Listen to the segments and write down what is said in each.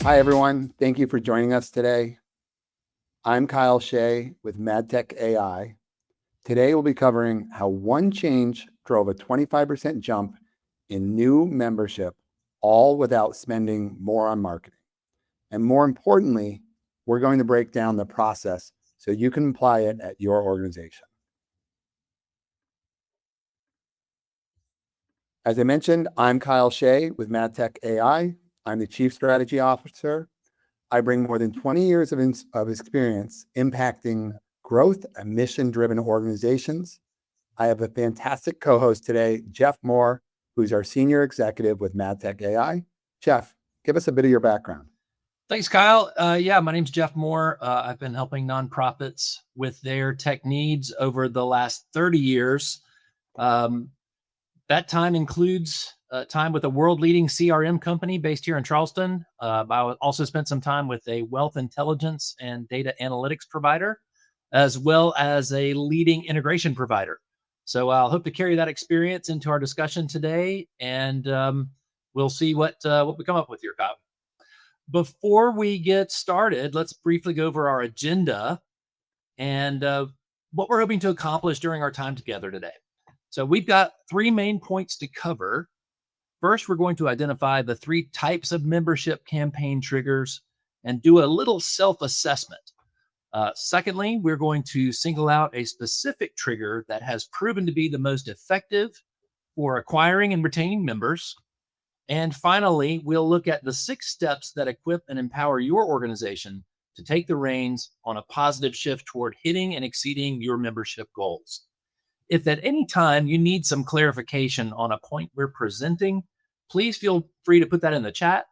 Hi, everyone. Thank you for joining us today. I'm Kyle Shea with MadTech AI. Today, we'll be covering how one change drove a 25% jump in new membership, all without spending more on marketing. And more importantly, we're going to break down the process so you can apply it at your organization. As I mentioned, I'm Kyle Shea with MadTech AI. I'm the Chief Strategy Officer. I bring more than 20 years of experience impacting growth and mission-driven organizations. I have a fantastic co-host today, Jeff Moore, who's our senior executive with MadTech AI. Jeff, give us a bit of your background. Thanks, Kyle. My name's Jeff Moore. I've been helping nonprofits with their tech needs over the last 30 years. That time includes time with a world-leading CRM company based here in Charleston. I also spent some time with a wealth intelligence and data analytics provider, as well as a leading integration provider. So I'll hope to carry that experience into our discussion today, and we'll see what we come up with here, Kyle. Before we get started, let's briefly go over our agenda and what we're hoping to accomplish during our time together today. So we've got three main points to cover. First, we're going to identify the three types of membership campaign triggers and do a little self-assessment. Secondly, we're going to single out a specific trigger that has proven to be the most effective for acquiring and retaining members. And finally, we'll look at the 6 steps that equip and empower your organization to take the reins on a positive shift toward hitting and exceeding your membership goals. If at any time you need some clarification on a point we're presenting, please feel free to put that in the chat.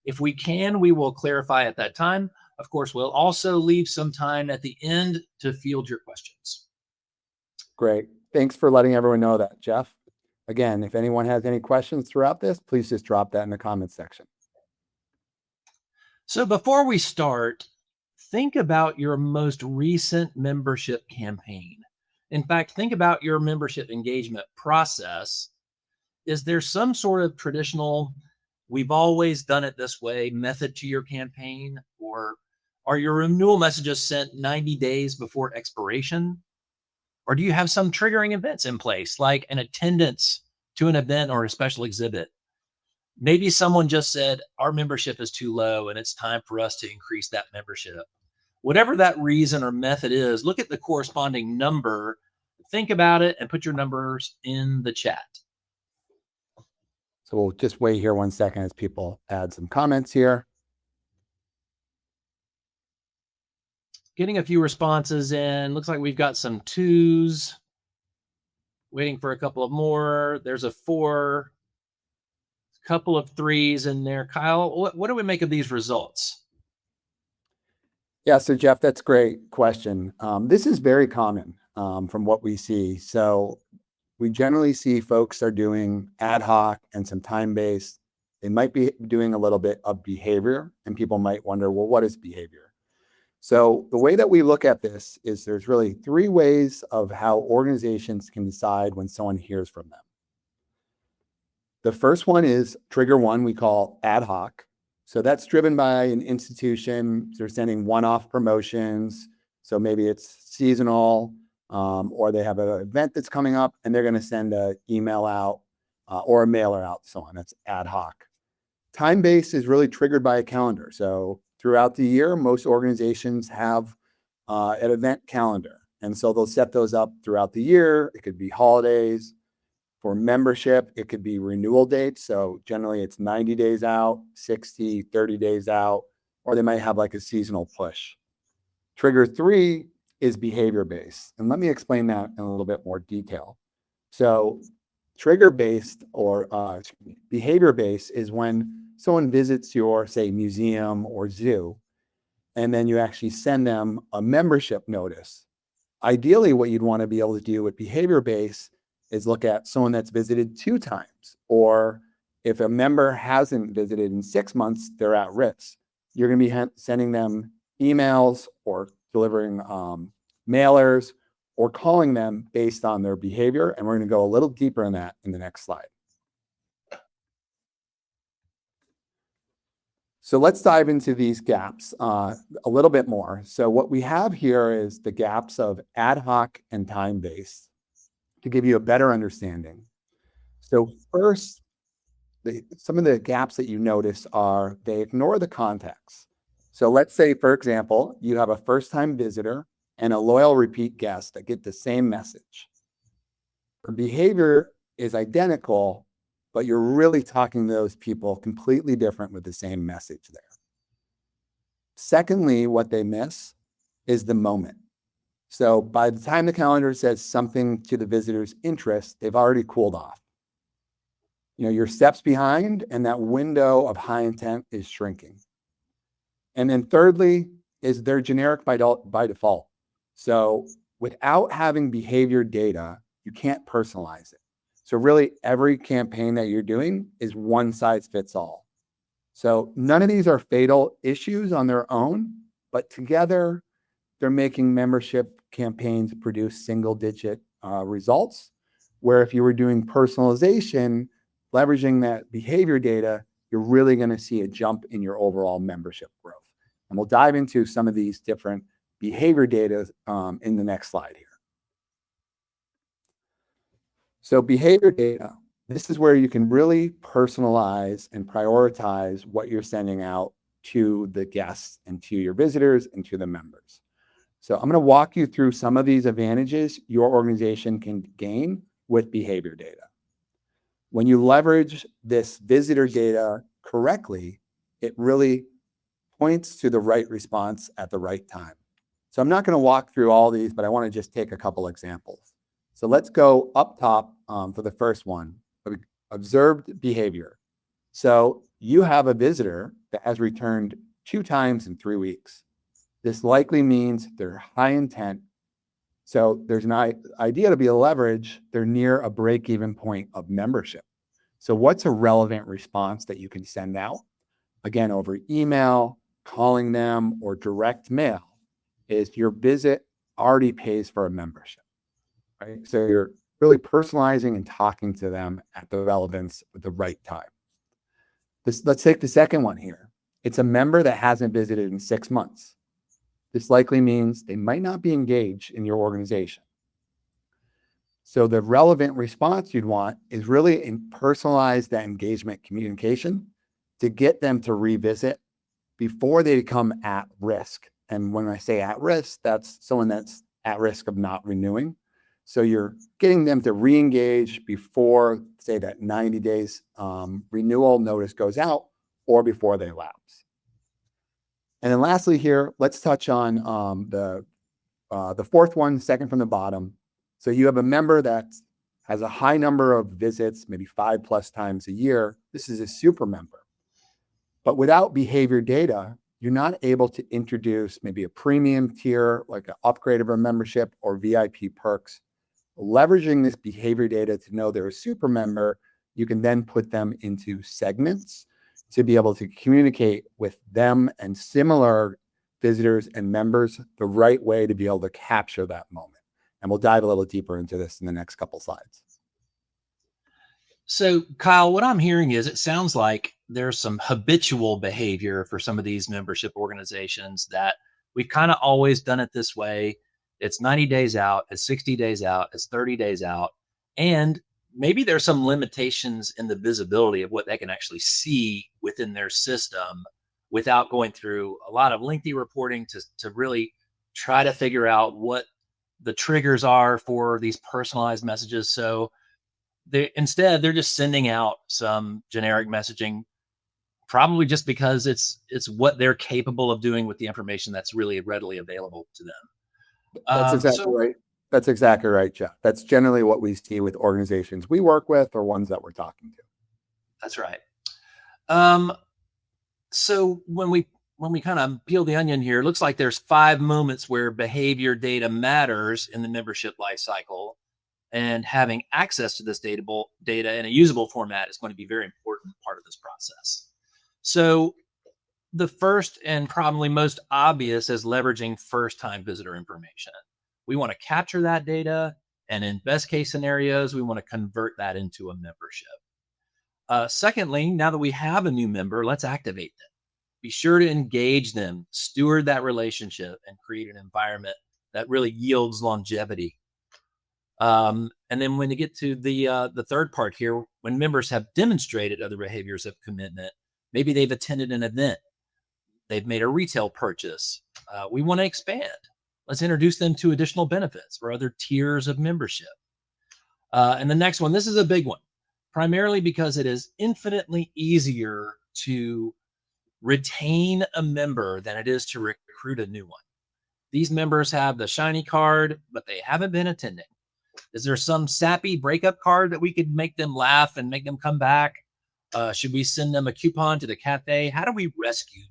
If we can, we will clarify at that time. Of course, we'll also leave some time at the end to field your questions. Great. Thanks for letting everyone know that, Jeff. Again, if anyone has any questions throughout this, please just drop that in the comments section. So before we start, think about your most recent membership campaign. In fact, think about your membership engagement process. Is there some sort of traditional, we've always done it this way method to your campaign? Or are your renewal messages sent 90 days before expiration? Or do you have some triggering events in place, like an attendance to an event or a special exhibit? Maybe someone just said, our membership is too low and it's time for us to increase that membership. Whatever that reason or method is, look at the corresponding number, think about it, and put your numbers in the chat. So we'll just wait here 1 second as people add some comments here. Getting a few responses in. Looks like we've got some 2s. Waiting for a couple of more. There's a 4. A couple of 3s in there. Kyle, what do we make of these results? Yeah, so Jeff, that's a great question. This is very common from what we see. So we generally see folks are doing ad hoc and some time-based. They might be doing a little bit of behavior, and people might wonder, well, what is behavior? So the way that we look at this is there's really 3 ways of how organizations can decide when someone hears from them. The first one is trigger 1, we call ad hoc. So that's driven by an institution. They're sending one-off promotions. So maybe it's seasonal, or they have an event that's coming up and they're going to send an email out or a mailer out, so on. That's ad hoc. Time-based is really triggered by a calendar. So throughout the year, most organizations have an event calendar. And so they'll set those up throughout the year. It could be holidays. For membership, it could be renewal dates. So generally it's 90 days out, 60, 30 days out, or they might have like a seasonal push. Trigger 3 is behavior-based. And let me explain that in a little bit more detail. So trigger-based or behavior-based is when someone visits your, say, museum or zoo, and then you actually send them a membership notice. Ideally, what you'd want to be able to do with behavior-based is look at someone that's visited 2 times, or if a member hasn't visited in 6 months, they're at risk. You're going to be sending them emails or delivering mailers or calling them based on their behavior. And we're going to go a little deeper in that in the next slide. So let's dive into these gaps a little bit more. So what we have here is the gaps of ad hoc and time-based to give you a better understanding. So first, some of the gaps that you notice are they ignore the context. So let's say, for example, you have a first-time visitor and a loyal repeat guest that get the same message. Their behavior is identical, but you're really talking to those people completely different with the same message there. Secondly, what they miss is the moment. So by the time the calendar says something to the visitor's interest, they've already cooled off. You're steps behind, and that window of high intent is shrinking. And then thirdly, is they're generic by default. So without having behavior data, you can't personalize it. So really, every campaign that you're doing is one size fits all. So none of these are fatal issues on their own, but together, they're making membership campaigns produce single-digit results, where if you were doing personalization, leveraging that behavior data, you're really going to see a jump in your overall membership growth. And we'll dive into some of these different behavior data in the next slide here. So behavior data, this is where you can really personalize and prioritize what you're sending out to the guests and to your visitors and to the members. So I'm going to walk you through some of these advantages your organization can gain with behavior data. When you leverage this visitor data correctly, it really points to the right response at the right time. So I'm not going to walk through all these, but I want to just take a couple examples. So let's go up top for the first one, observed behavior. So you have a visitor that has returned 2 times in 3 weeks. This likely means they're high intent. So there's an idea to be a leverage. They're near a break-even point of membership. So what's a relevant response that you can send out? Again, over email, calling them, or direct mail, is your visit already pays for a membership, right? So you're really personalizing and talking to them at the relevance at the right time. Let's take the second one here. It's a member that hasn't visited in 6 months. This likely means they might not be engaged in your organization. So the relevant response you'd want is really personalize that engagement communication to get them to revisit before they become at risk. And when I say at risk, that's someone that's at risk of not renewing. So you're getting them to re-engage before, say, that 90 days renewal notice goes out or before they lapse. And then lastly here, let's touch on the fourth one, second from the bottom. So you have a member that has a high number of visits, maybe 5+ times a year. This is a super member. But without behavior data, you're not able to introduce maybe a premium tier, like an upgrade of a membership or VIP perks. Leveraging this behavior data to know they're a super member, you can then put them into segments to be able to communicate with them and similar visitors and members the right way to be able to capture that moment. And we'll dive a little deeper into this in the next couple slides. So, Kyle, what I'm hearing is it sounds like there's some habitual behavior for some of these membership organizations that we've kind of always done it this way. It's 90 days out, it's 60 days out, it's 30 days out. And maybe there's some limitations in the visibility of what they can actually see within their system without going through a lot of lengthy reporting to really try to figure out what the triggers are for these personalized messages. So instead they're just sending out some generic messaging, probably just because it's what they're capable of doing with the information that's really readily available to them. That's exactly right. That's exactly right, Jeff. That's generally what we see with organizations we work with or ones that we're talking to. That's right. So when we kind of peel the onion here, it looks like there's 5 moments where behavior data matters in the membership life cycle, and having access to this data in a usable format is going to be a very important part of this process. So the first and probably most obvious is leveraging first-time visitor information. We want to capture that data, and in best case scenarios, we want to convert that into a membership. Secondly, now that we have a new member, let's activate them. Be sure to engage them, steward that relationship, and create an environment that really yields longevity. And then when you get to the third part here, when members have demonstrated other behaviors of commitment, maybe they've attended an event, they've made a retail purchase. We want to expand. Let's introduce them to additional benefits or other tiers of membership. And the next one, this is a big one, primarily because it is infinitely easier to retain a member than it is to recruit a new one. These members have the shiny card, but they haven't been attending. Is there some sappy breakup card that we could make them laugh and make them come back? Should we send them a coupon to the cafe? How do we rescue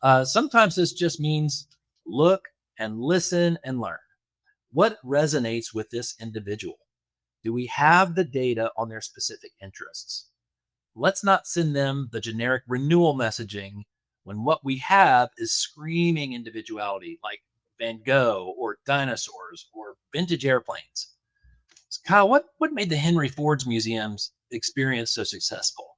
them? Sometimes this just means look and listen and learn. What resonates with this individual? Do we have the data on their specific interests? Let's not send them the generic renewal messaging when what we have is screaming individuality like Van Gogh or dinosaurs or vintage airplanes. So Kyle, what made the Henry Ford's museum's experience so successful?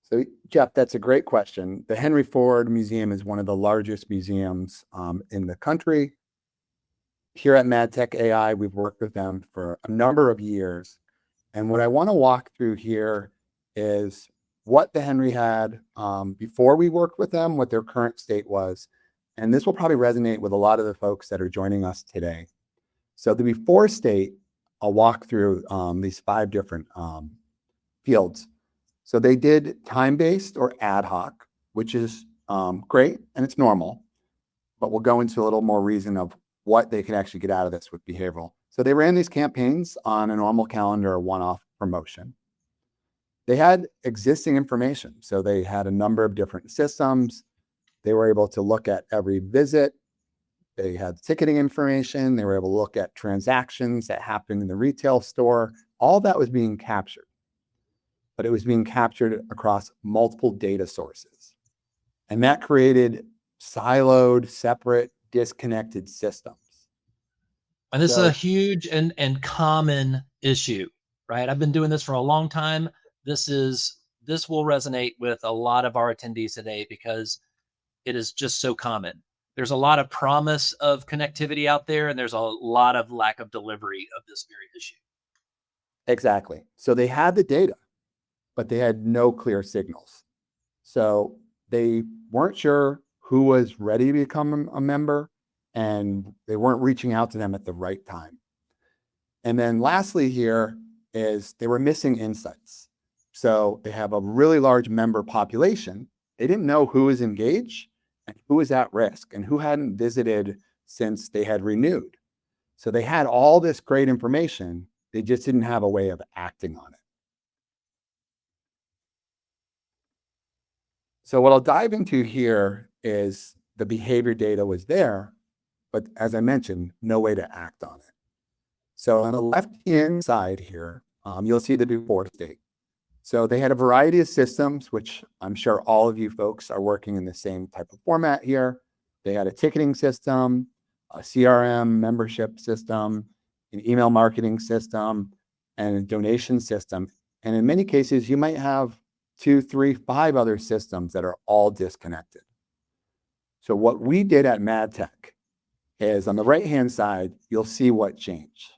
So, Jeff, that's a great question. The Henry Ford Museum is one of the largest museums in the country. Here at MadTech AI, we've worked with them for a number of years. And what I want to walk through here is what the Henry had before we worked with them, what their current state was. And this will probably resonate with a lot of the folks that are joining us today. So the before state, I'll walk through these 5 different fields. So they did time-based or ad hoc, which is great and it's normal, but we'll go into a little more reason of what they can actually get out of this with behavioral. So they ran these campaigns on a normal calendar or one-off promotion. They had existing information. So they had a number of different systems. They were able to look at every visit. They had ticketing information. They were able to look at transactions that happened in the retail store. All that was being captured, but it was being captured across multiple data sources. And that created siloed, separate, disconnected systems. And this is a huge and common issue, right? I've been doing this for a long time. This will resonate with a lot of our attendees today because it is just so common. There's a lot of promise of connectivity out there, and there's a lot of lack of delivery of this very issue. Exactly. So they had the data, but they had no clear signals. So they weren't sure who was ready to become a member, and they weren't reaching out to them at the right time. And then lastly here is they were missing insights. So they have a really large member population. They didn't know who was engaged and who was at risk and who hadn't visited since they had renewed. So they had all this great information. They just didn't have a way of acting on it. So what I'll dive into here is the behavior data was there, but as I mentioned, no way to act on it. So on the left-hand side here, you'll see the before state. So they had a variety of systems, which I'm sure all of you folks are working in the same type of format here. They had a ticketing system, a CRM membership system, an email marketing system, and a donation system. And in many cases, you might have 2, 3, 5 other systems that are all disconnected. So what we did at MadTech is on the right-hand side, you'll see what changed.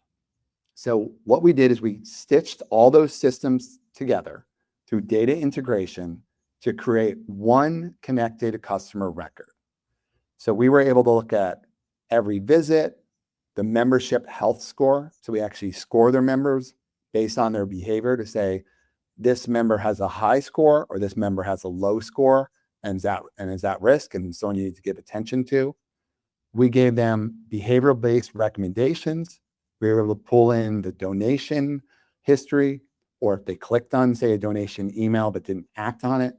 So what we did is we stitched all those systems together through data integration to create one connected customer record. So we were able to look at every visit, the membership health score. So we actually score their members based on their behavior to say, this member has a high score or this member has a low score and is at risk and someone you need to give attention to. We gave them behavioral-based recommendations. We were able to pull in the donation history, or if they clicked on, say, a donation email but didn't act on it.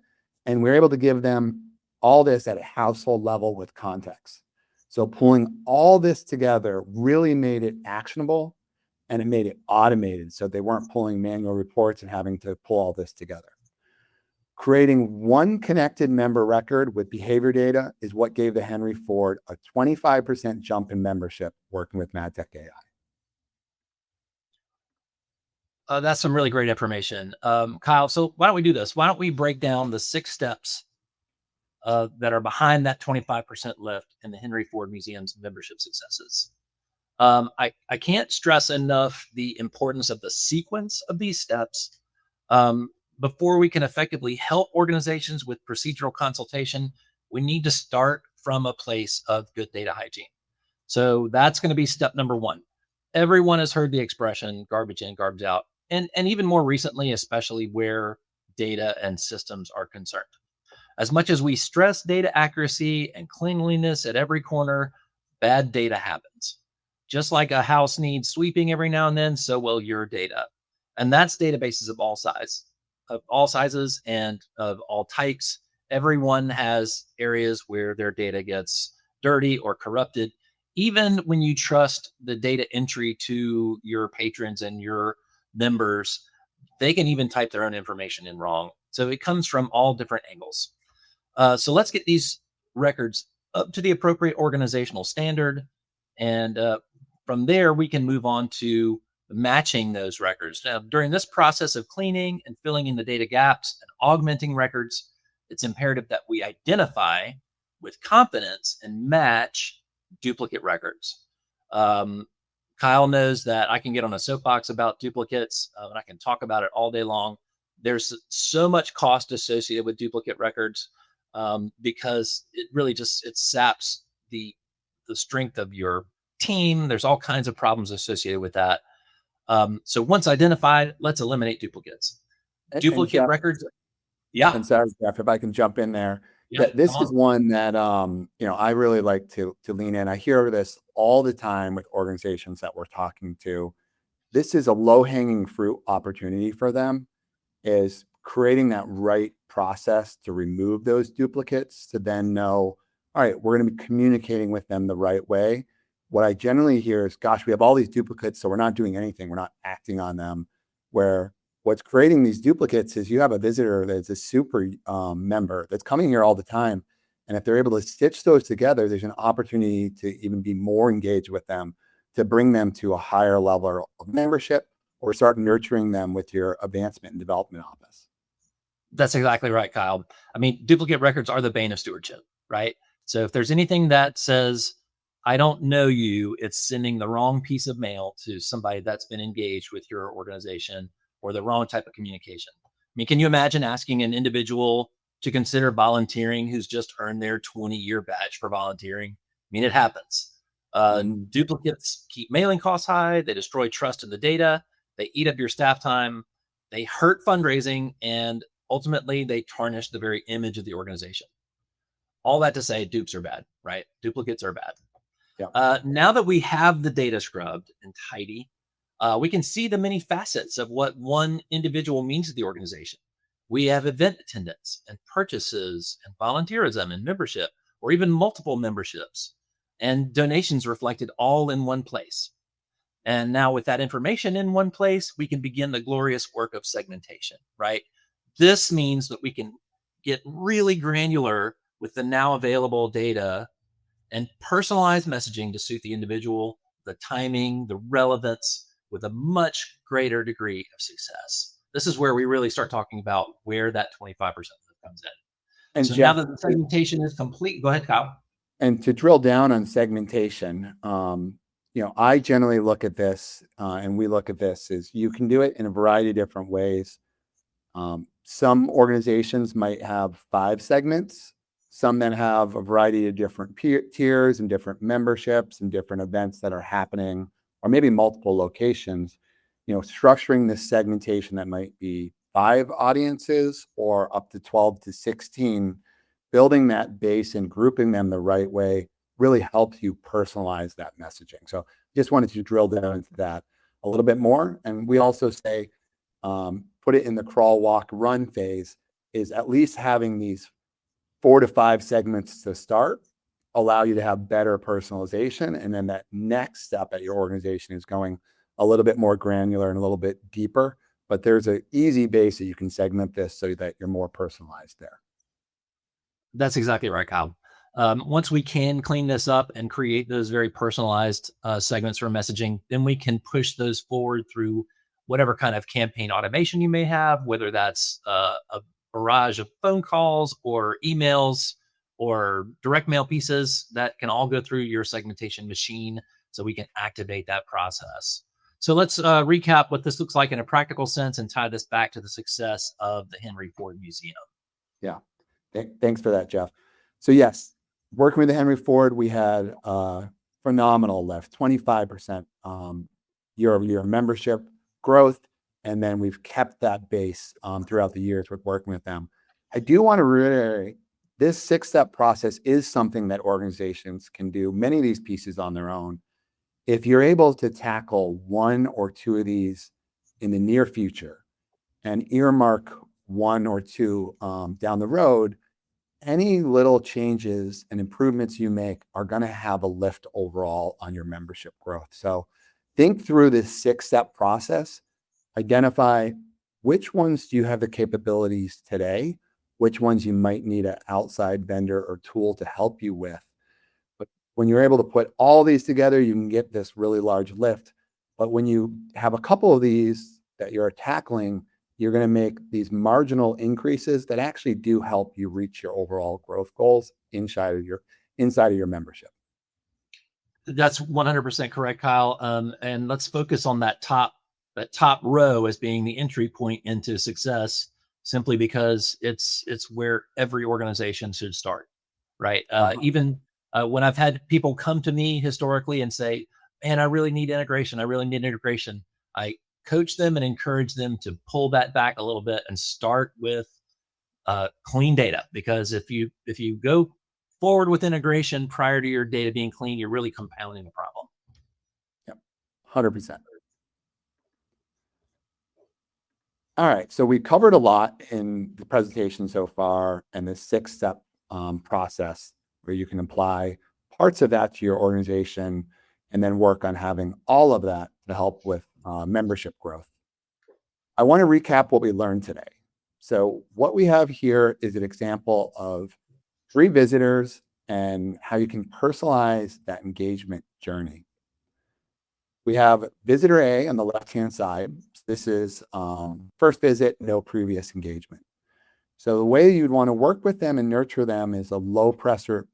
And we were able to give them all this at a household level with context. So pulling all this together really made it actionable and it made it automated. So they weren't pulling manual reports and having to pull all this together. Creating one connected member record with behavior data is what gave the Henry Ford a 25% jump in membership working with MadTech AI. That's some really great information. Kyle, so why don't we do this? Why don't we break down the 6 steps that are behind that 25% lift in the Henry Ford Museum's membership successes. I can't stress enough the importance of the sequence of these steps. Before we can effectively help organizations with procedural consultation, we need to start from a place of good data hygiene. So that's going to be step number one. Everyone has heard the expression garbage in, garbage out, and even more recently, especially where data and systems are concerned. As much as we stress data accuracy and cleanliness at every corner, bad data happens. Just like a house needs sweeping every now and then, so will your data. And that's databases of all sizes and of all types. Everyone has areas where their data gets dirty or corrupted. Even when you trust the data entry to your patrons and your members, they can even type their own information in wrong. So it comes from all different angles. So let's get these records up to the appropriate organizational standard. And from there, we can move on to matching those records. Now, during this process of cleaning and filling in the data gaps and augmenting records, it's imperative that we identify with confidence and match duplicate records. Kyle knows that I can get on a soapbox about duplicates, and I can talk about it all day long. There's so much cost associated with duplicate records because it really it saps the strength of your team. There's all kinds of problems associated with that. So once identified, let's eliminate duplicates. Duplicate Jeff, records. Yeah. And sorry, Jeff, if I can jump in there. Yeah, This is one that I really like to lean in. I hear this all the time with organizations that we're talking to. This is a low-hanging fruit opportunity for them, is creating that right process to remove those duplicates, to then know, all right, we're going to be communicating with them the right way. What I generally hear is, gosh, we have all these duplicates, so we're not doing anything. We're not acting on them. Where what's creating these duplicates is you have a visitor that's a super member that's coming here all the time. And if they're able to stitch those together, there's an opportunity to even be more engaged with them, to bring them to a higher level of membership, or start nurturing them with your advancement and development office. That's exactly right, Kyle. I mean, duplicate records are the bane of stewardship, right? So if there's anything that says, I don't know you, it's sending the wrong piece of mail to somebody that's been engaged with your organization, or the wrong type of communication. I mean, can you imagine asking an individual to consider volunteering who's just earned their 20-year badge for volunteering? I mean, it happens. Duplicates keep mailing costs high. They destroy trust in the data. They eat up your staff time. They hurt fundraising. And ultimately, they tarnish the very image of the organization. All that to say, dupes are bad, right? Duplicates are bad. Yeah. Now that we have the data scrubbed and tidy, we can see the many facets of what one individual means to the organization. We have event attendance and purchases and volunteerism and membership, or even multiple memberships, and donations reflected all in one place. And now with that information in one place, we can begin the glorious work of segmentation, right? This means that we can get really granular with the now available data and personalized messaging to suit the individual, the timing, the relevance, with a much greater degree of success. This is where we really start talking about where that 25% comes in. And so Jeff, now that the segmentation is complete, go ahead, Kyle. And to drill down on segmentation, I generally look at this, and we look at this, is you can do it in a variety of different ways. Some organizations might have 5 segments. Some then have a variety of different tiers and different memberships and different events that are happening, or maybe multiple locations. Structuring this segmentation that might be 5 audiences or up to 12 to 16, building that base and grouping them the right way really helps you personalize that messaging. So just wanted to drill down into that a little bit more. And we also say, put it in the crawl, walk, run phase, is at least having these 4 to 5 segments to start, allow you to have better personalization. And then that next step at your organization is going a little bit more granular and a little bit deeper. But there's an easy base that you can segment this so that you're more personalized there. That's exactly right, Kyle. Once we can clean this up and create those very personalized segments for messaging, then we can push those forward through whatever kind of campaign automation you may have, whether that's a barrage of phone calls or emails or direct mail pieces that can all go through your segmentation machine so we can activate that process. So let's recap what this looks like in a practical sense and tie this back to the success of the Henry Ford Museum. Yeah. Thanks for that, Jeff. So yes, working with the Henry Ford, we had phenomenal lift, 25% year-over-year membership growth. And then we've kept that base throughout the years with working with them. I do want to reiterate, this 6-step process is something that organizations can do many of these pieces on their own. If you're able to tackle 1 or 2 of these in the near future and earmark 1 or 2 down the road, any little changes and improvements you make are going to have a lift overall on your membership growth. So think through this 6-step process, identify which ones do you have the capabilities today, which ones you might need an outside vendor or tool to help you with. But when you're able to put all these together, you can get this really large lift. But when you have a couple of these that you're tackling, you're going to make these marginal increases that actually do help you reach your overall growth goals inside of your membership. That's 100% correct, Kyle. And let's focus on that top row as being the entry point into success, simply because it's where every organization should start, right? Even when I've had people come to me historically and say, "Man, I really need integration. I really need integration," I coach them and encourage them to pull that back a little bit and start with clean data. Because if you go forward with integration prior to your data being clean, you're really compounding the problem. Yep, 100%. All right, so we covered a lot in the presentation so far, and the 6-step process where you can apply parts of that to your organization and then work on having all of that to help with membership growth. I want to recap what we learned today. So what we have here is an example of 3 visitors and how you can personalize that engagement journey. We have visitor A on the left-hand side. This is first visit, no previous engagement. So the way you'd want to work with them and nurture them is a low pressure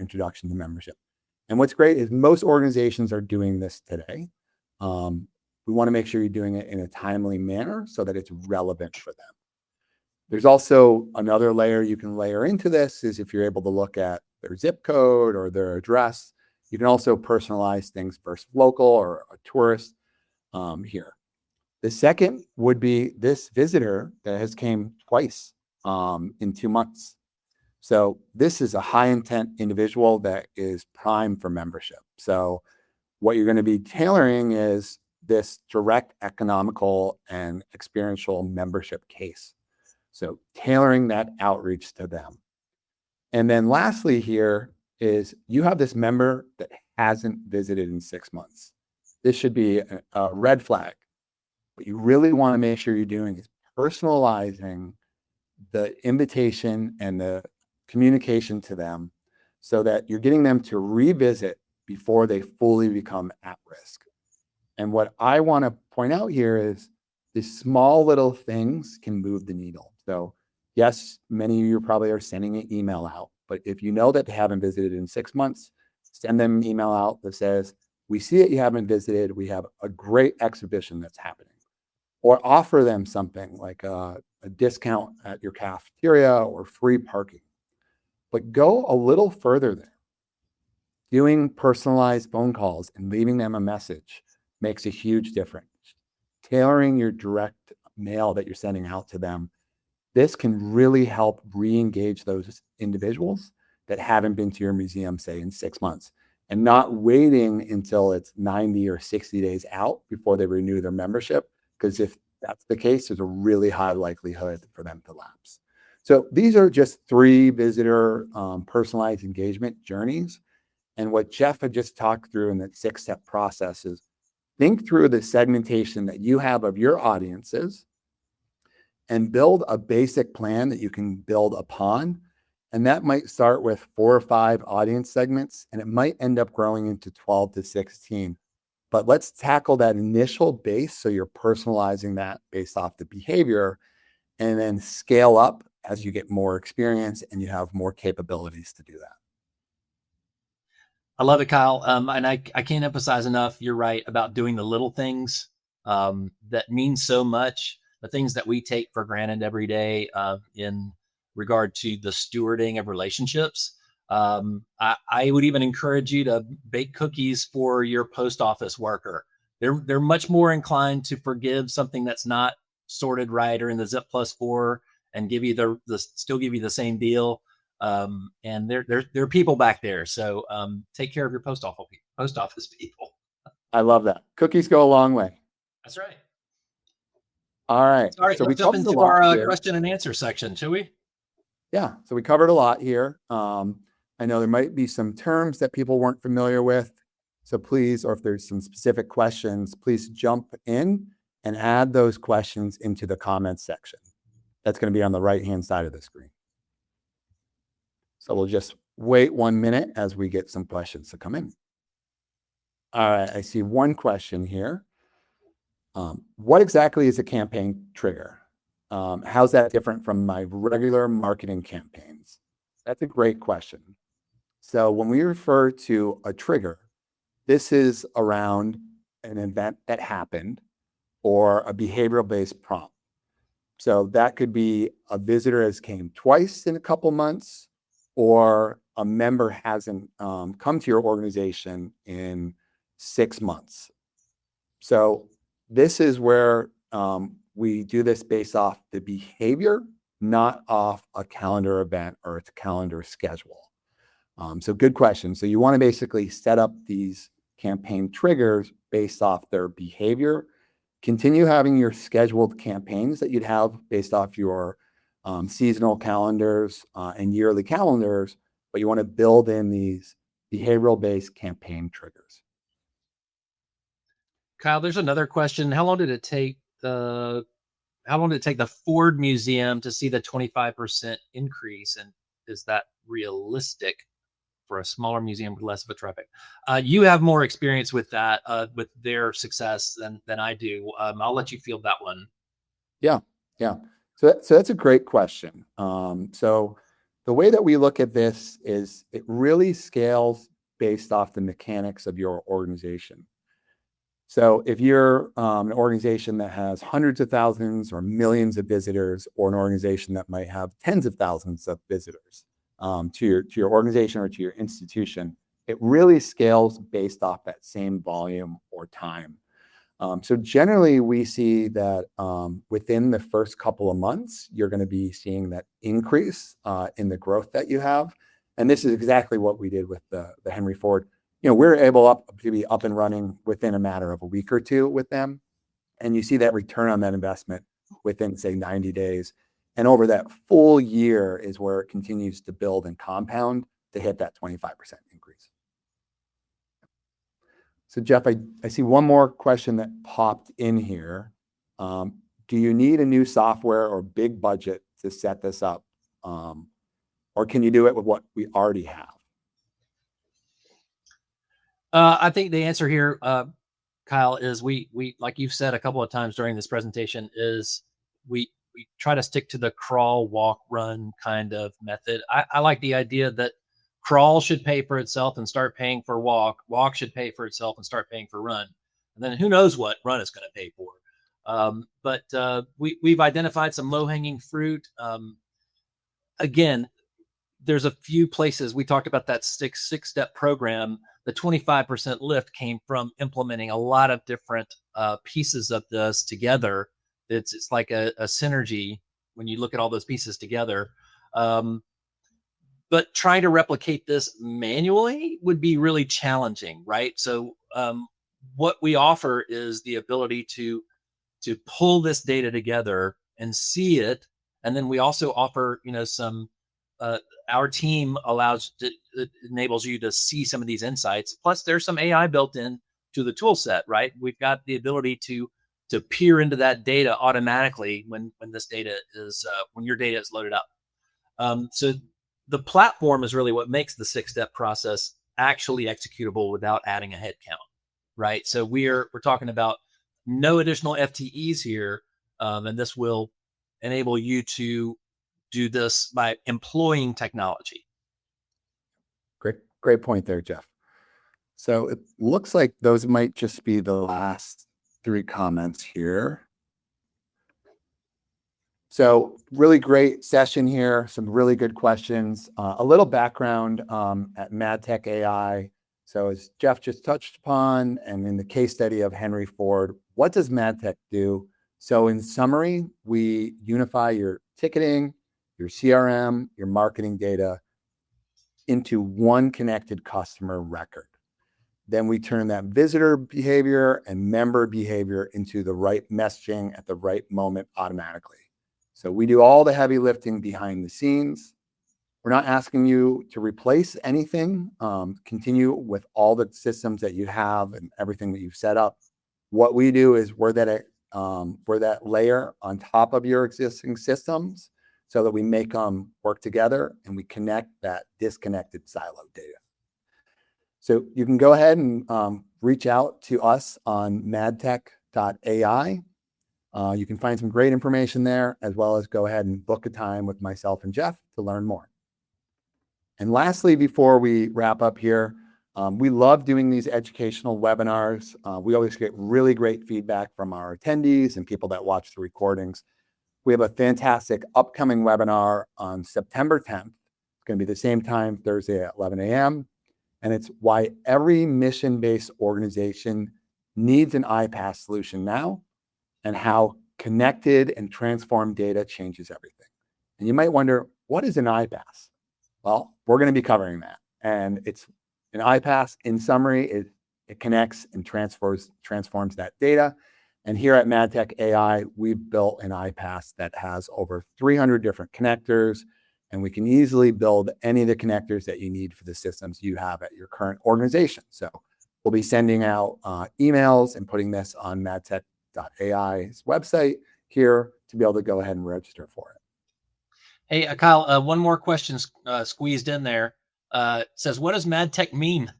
introduction to membership. And what's great is most organizations are doing this today. We want to make sure you're doing it in a timely manner so that it's relevant for them. There's also another layer you can layer into this is if you're able to look at their zip code or their address. You can also personalize things first local or a tourist here. The second would be this visitor that has came twice in 2 months. So this is a high intent individual that is prime for membership. So what you're going to be tailoring is this direct economical and experiential membership case. So tailoring that outreach to them. And then lastly here is you have this member that hasn't visited in 6 months. This should be a red flag. What you really want to make sure you're doing is personalizing the invitation and the communication to them so that you're getting them to revisit before they fully become at risk. And what I want to point out here is these small little things can move the needle. So yes, many of you probably are sending an email out, but if you know that they haven't visited in 6 months, send them an email out that says, we see that you haven't visited. We have a great exhibition that's happening. Or offer them something like a discount at your cafeteria or free parking. But go a little further there. Doing personalized phone calls and leaving them a message makes a huge difference. Tailoring your direct mail that you're sending out to them, this can really help re-engage those individuals that haven't been to your museum, say, in 6 months, and not waiting until it's 90 or 60 days out before they renew their membership, because if that's the case, there's a really high likelihood for them to lapse. So these are just 3 visitor personalized engagement journeys. And what Jeff had just talked through in that 6-step process is think through the segmentation that you have of your audiences and build a basic plan that you can build upon. And that might start with 4 or 5 audience segments, and it might end up growing into 12 to 16. But let's tackle that initial base so you're personalizing that based off the behavior and then scale up as you get more experience and you have more capabilities to do that. I love it, Kyle. And I can't emphasize enough. You're right about doing the little things that mean so much, the things that we take for granted every day in regard to the stewarding of relationships. I would even encourage you to bake cookies for your post office worker. They're much more inclined to forgive something that's not sorted right or in the Zip Plus 4 and give you the still give you the same deal. And there are people back there. So take care of your post office people. I love that. Cookies go a long way. That's right. All right. All right, So we let's jump covered a into lot our here. question and answer section, shall we? Yeah. So we covered a lot here. I know there might be some terms that people weren't familiar with. So please, or if there's some specific questions, please jump in and add those questions into the comments section. That's going to be on the right-hand side of the screen. So we'll just wait 1 minute as we get some questions to come in. All right, I see one question here. What exactly is a campaign trigger? How's that different from my regular marketing campaigns? That's a great question. So when we refer to a trigger, this is around an event that happened or a behavioral-based prompt. So that could be a visitor has came twice in a couple months, or a member hasn't come to your organization in 6 months. So this is where we do this based off the behavior, not off a calendar event or a calendar schedule. So good question. So you want to basically set up these campaign triggers based off their behavior. Continue having your scheduled campaigns that you'd have based off your seasonal calendars and yearly calendars, but you want to build in these behavioral-based campaign triggers. Kyle, there's another question. How long did it take the Ford Museum to see the 25% increase? And is that realistic for a smaller museum with less of a traffic? You have more experience with that, with their success than I do. I'll let you field that one. Yeah. So that's a great question. So the way that we look at this is it really scales based off the mechanics of your organization. So if you're an organization that has hundreds of thousands or millions of visitors, or an organization that might have tens of thousands of visitors to your organization or to your institution, it really scales based off that same volume or time. So generally, we see that within the first couple of months, you're going to be seeing that increase in the growth that you have. And this is exactly what we did with the Henry Ford. We're able to be up and running within a matter of a week or two with them. And you see that return on that investment within, say, 90 days. And over that full year is where it continues to build and compound to hit that 25% increase. So Jeff, I see one more question that popped in here. Do you need a new software or big budget to set this up? Or can you do it with what we already have? I think the answer here, Kyle, is we like you've said a couple of times during this presentation, is we try to stick to the crawl, walk, run kind of method. I like the idea that crawl should pay for itself and start paying for walk. Walk should pay for itself and start paying for run. And then who knows what run is going to pay for. But we've identified some low-hanging fruit. Again, there's a few places we talked about that six-step program. The 25% lift came from implementing a lot of different pieces of this together. It's like a synergy when you look at all those pieces together. But trying to replicate this manually would be really challenging, right? So what we offer is the ability to pull this data together and see it. And then we also offer, some our team enables you to see some of these insights. Plus, there's some AI built in to the tool set, right? We've got the ability to peer into that data automatically when this data is when your data is loaded up. So the platform is really what makes the 6-step process actually executable without adding a head count, right? So we're talking about no additional FTEs here, and this will enable you to do this by employing technology. Great point there, Jeff. So it looks like those might just be the last 3 comments here. So really great session here, some really good questions. A little background at MadTech AI. So as Jeff just touched upon, and in the case study of Henry Ford, what does MadTech do? So in summary, we unify your ticketing, your CRM, your marketing data into one connected customer record. Then we turn that visitor behavior and member behavior into the right messaging at the right moment automatically. So we do all the heavy lifting behind the scenes. We're not asking you to replace anything. Continue with all the systems that you have and everything that you've set up. What we do is we're that layer on top of your existing systems so that we make them work together and we connect that disconnected siloed data. So you can go ahead and reach out to us on madtech.ai. You can find some great information there, as well as go ahead and book a time with myself and Jeff to learn more. And lastly, before we wrap up here, we love doing these educational webinars. We always get really great feedback from our attendees and people that watch the recordings. We have a fantastic upcoming webinar on September 10th. It's going to be the same time, Thursday at 11 a.m. And it's why every mission-based organization needs an iPaaS solution now, and how connected and transformed data changes everything. And you might wonder, what is an iPaaS? Well, we're going to be covering that. And it's an iPaaS, in summary, it connects and transforms that data. And here at MadTech AI, we've built an iPaaS that has over 300 different connectors, and we can easily build any of the connectors that you need for the systems you have at your current organization. So we'll be sending out emails and putting this on madtech.ai's website here to be able to go ahead and register for it. Hey, Kyle, one more question squeezed in there. Says, what does MadTech mean?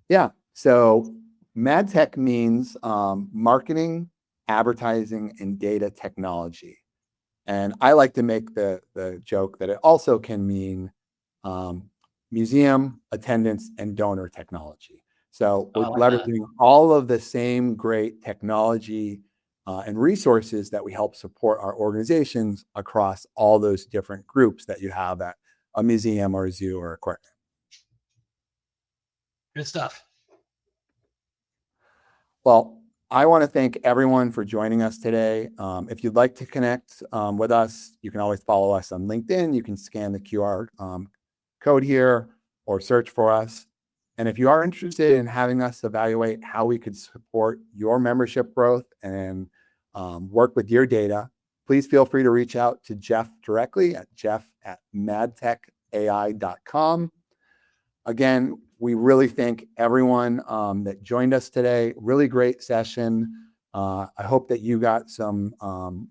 Yeah, so MadTech means marketing, advertising, and data technology. And I like to make the joke that it also can mean museum, attendance, and donor technology. So we're leveraging all of the same great technology and resources that we help support our organizations across all those different groups that you have at a museum or a zoo or aquarium. Good stuff. Well, I want to thank everyone for joining us today. If you'd like to connect with us, you can always follow us on LinkedIn. You can scan the QR code here or search for us. And if you are interested in having us evaluate how we could support your membership growth and work with your data, please feel free to reach out to Jeff directly at jeff@madtechai.com. Again, we really thank everyone that joined us today. Really great session. I hope that you got some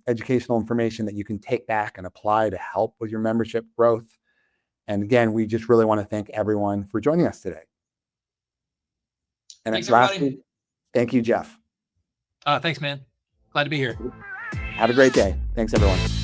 educational information that you can take back and apply to help with your membership growth. And again, we just really want to thank everyone for joining us today. And lastly, thank you, Jeff. Thanks, man. Glad to be here. Have a great day. Thanks, everyone.